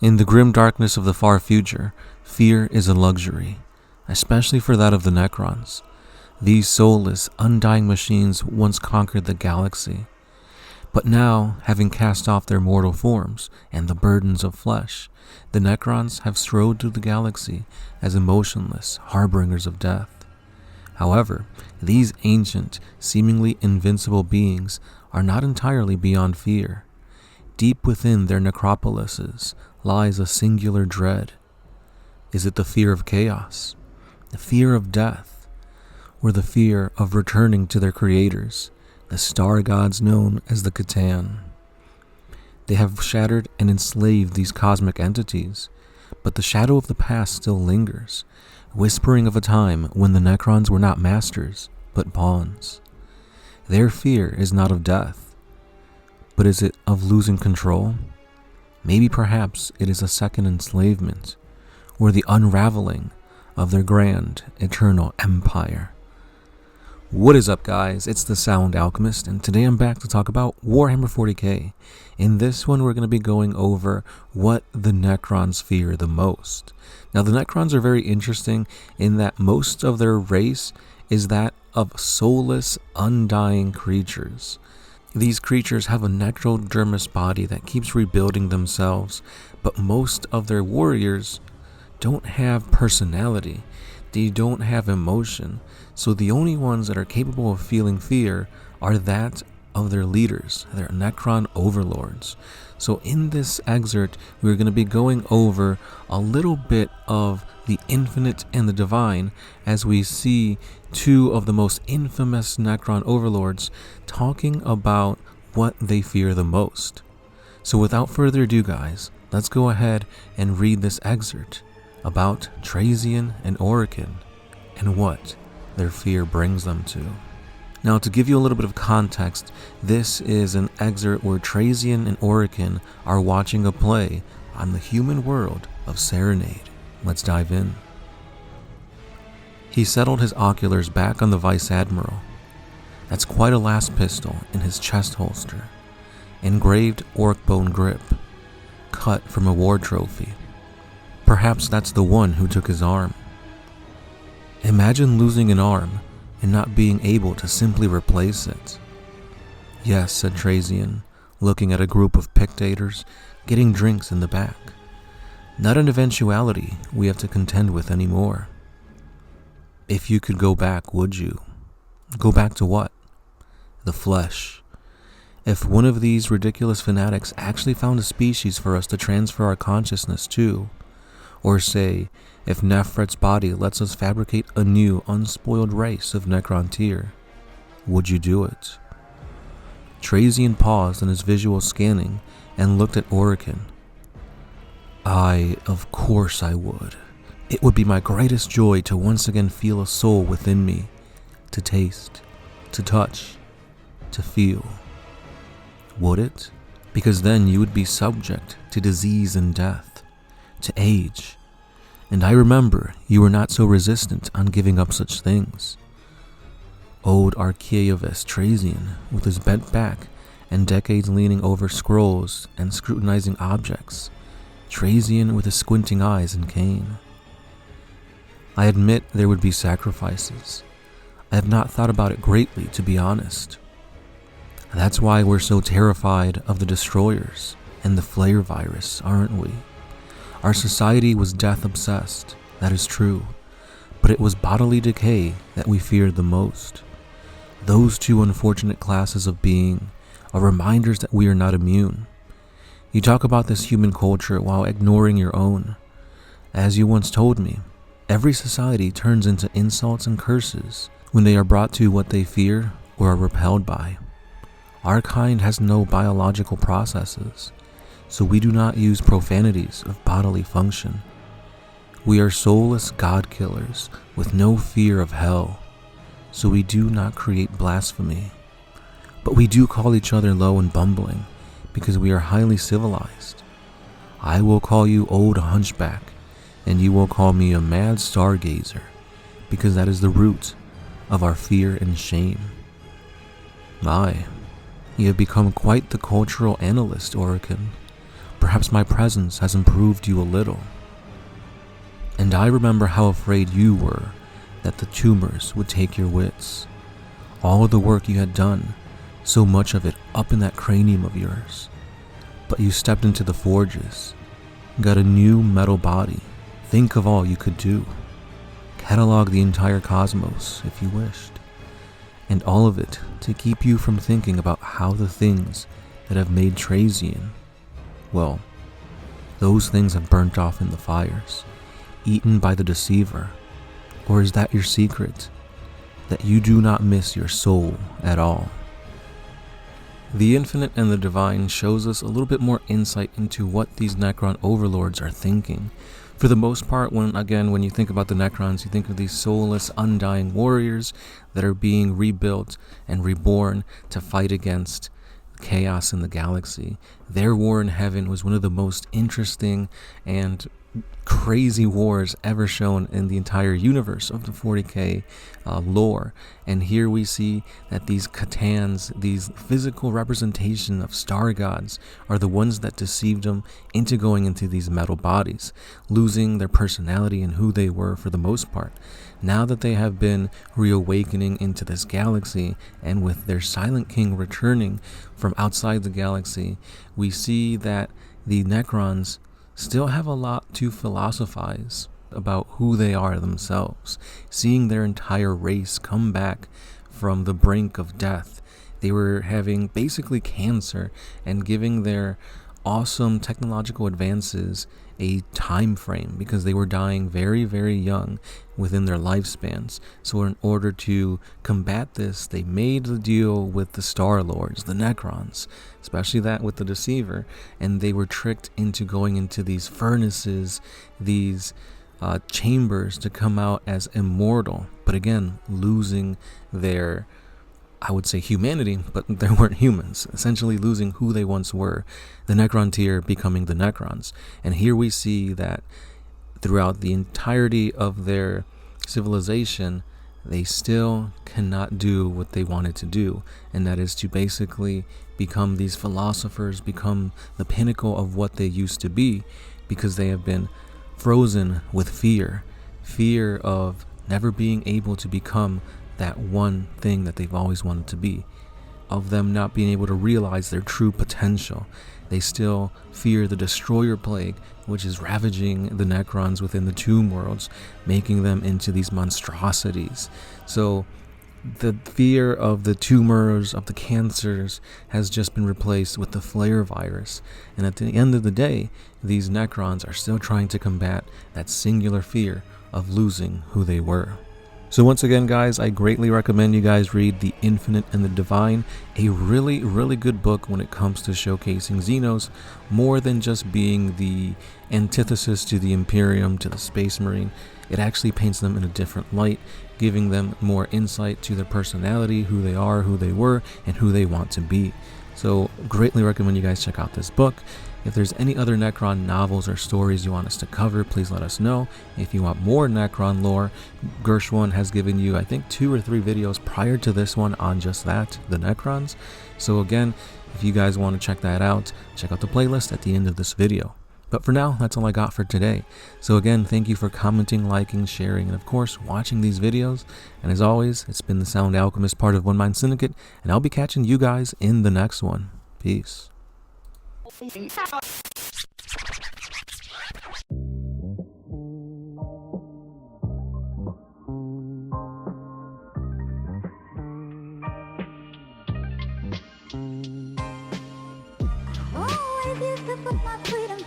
In the grim darkness of the far future, fear is a luxury, especially for that of the Necrons. These soulless, undying machines once conquered the galaxy. But now, having cast off their mortal forms and the burdens of flesh, the Necrons have strode through the galaxy as emotionless harbingers of death. However, these ancient, seemingly invincible beings are not entirely beyond fear. Deep within their necropolises lies a singular dread. Is it the fear of chaos, the fear of death, or the fear of returning to their creators, the star gods known as the Catan? They have shattered and enslaved these cosmic entities, but the shadow of the past still lingers, whispering of a time when the Necrons were not masters, but pawns. Their fear is not of death, but is it of losing control? Maybe perhaps it is a second enslavement, or the unraveling of their grand, eternal empire. What is up, guys? It's the Sound Alchemist, and today I'm back to talk about Warhammer 40K. In this one, we're going to be going over what the Necrons fear the most. Now, the Necrons are very interesting in that most of their race is that of soulless, undying creatures. These creatures have a necrodermis body that keeps rebuilding themselves, but most of their warriors don't have personality. They don't have emotion. So the only ones that are capable of feeling fear are that of their leaders, their Necron overlords. So in this excerpt, we're going to be going over a little bit of the infinite and the divine as we see two of the most infamous Necron overlords talking about what they fear the most. So without further ado, guys, let's go ahead and read this excerpt about Trazyn and Orikan and what their fear brings them to. Now, to give you a little bit of context, this is an excerpt where Trazyn and Orikan are watching a play on the human world of Serenade. Let's dive in. He settled his oculars back on the Vice Admiral. That's quite a last pistol in his chest holster. Engraved orc bone grip, cut from a war trophy. Perhaps that's the one who took his arm. Imagine losing an arm and not being able to simply replace it. Yes, said Trazyn, looking at a group of spectators getting drinks in the back. Not an eventuality we have to contend with anymore. If you could go back, would you? Go back to what? The flesh. If one of these ridiculous fanatics actually found a species for us to transfer our consciousness to, or say, if Nefret's body lets us fabricate a new, unspoiled race of Necrontyr, would you do it? Trazyn paused in his visual scanning and looked at Orikan. Of course I would. It would be my greatest joy to once again feel a soul within me, to taste, to touch, to feel. Would it? Because then you would be subject to disease and death, to age. And I remember you were not so resistant on giving up such things. Old Archaeovist Trazyn, with his bent back and decades leaning over scrolls and scrutinizing objects. Trazyn with his squinting eyes and cane. I admit there would be sacrifices. I have not thought about it greatly, to be honest. That's why we're so terrified of the destroyers and the flare virus, aren't we? Our society was death-obsessed, that is true, but it was bodily decay that we feared the most. Those two unfortunate classes of being are reminders that we are not immune. You talk about this human culture while ignoring your own. As you once told me, every society turns into insults and curses when they are brought to what they fear or are repelled by. Our kind has no biological processes, so we do not use profanities of bodily function. We are soulless god-killers with no fear of hell, so we do not create blasphemy. But we do call each other low and bumbling, because we are highly civilized. I will call you old hunchback, and you will call me a mad stargazer, because that is the root of our fear and shame. My, you have become quite the cultural analyst, Orikan. Perhaps my presence has improved you a little. And I remember how afraid you were that the tumors would take your wits. All of the work you had done, so much of it up in that cranium of yours. But you stepped into the forges, got a new metal body. Think of all you could do. Catalog the entire cosmos if you wished. And all of it to keep you from thinking about how the things that have made Trazyn, well, those things have burnt off in the fires, eaten by the deceiver. Or is that your secret? That you do not miss your soul at all? The Infinite and the Divine shows us a little bit more insight into what these Necron overlords are thinking. For the most part, when you think about the Necrons, you think of these soulless, undying warriors that are being rebuilt and reborn to fight against chaos in the galaxy. Their war in heaven was one of the most interesting and crazy wars ever shown in the entire universe of the 40K lore. And here we see that these C'tans, these physical representation of star gods, are the ones that deceived them into going into these metal bodies, losing their personality and who they were for the most part. Now that they have been reawakening into this galaxy, and with their Silent King returning from outside the galaxy, we see that the Necrons still have a lot to philosophize about who they are themselves. Seeing their entire race come back from the brink of death, they were having basically cancer, and giving their awesome technological advances a time frame because they were dying very, very young within their lifespans. So in order to combat this, they made the deal with the Star Lords, the Necrons, especially that with the Deceiver, and they were tricked into going into these furnaces, these chambers, to come out as immortal, but again, losing their, I would say, humanity, but they weren't humans, essentially losing who they once were, the Necron tier becoming the Necrons. And here we see that throughout the entirety of their civilization, they still cannot do what they wanted to do, and that is to basically become these philosophers, become the pinnacle of what they used to be, because they have been frozen with fear of never being able to become that one thing that they've always wanted to be, of them not being able to realize their true potential. They still fear the Destroyer Plague, which is ravaging the Necrons within the Tomb Worlds, making them into these monstrosities. So the fear of the tumors, of the cancers, has just been replaced with the flare virus. And at the end of the day, these Necrons are still trying to combat that singular fear of losing who they were. So once again, guys, I greatly recommend you guys read The Infinite and the Divine, a really, really good book when it comes to showcasing Xenos, more than just being the antithesis to the Imperium, to the Space Marine. It actually paints them in a different light, giving them more insight to their personality, who they are, who they were, and who they want to be. So greatly recommend you guys check out this book. If there's any other Necron novels or stories you want us to cover, please let us know. If you want more Necron lore, Gershwin has given you, I think, 2 or 3 videos prior to this one on just that, the Necrons. So again, if you guys want to check that out, check out the playlist at the end of this video. But for now, that's all I got for today. So again, thank you for commenting, liking, sharing, and of course, watching these videos. And as always, it's been the Sound Alchemist, part of One Mind Syndicate, and I'll be catching you guys in the next one. Peace. Oh, I used to put my freedom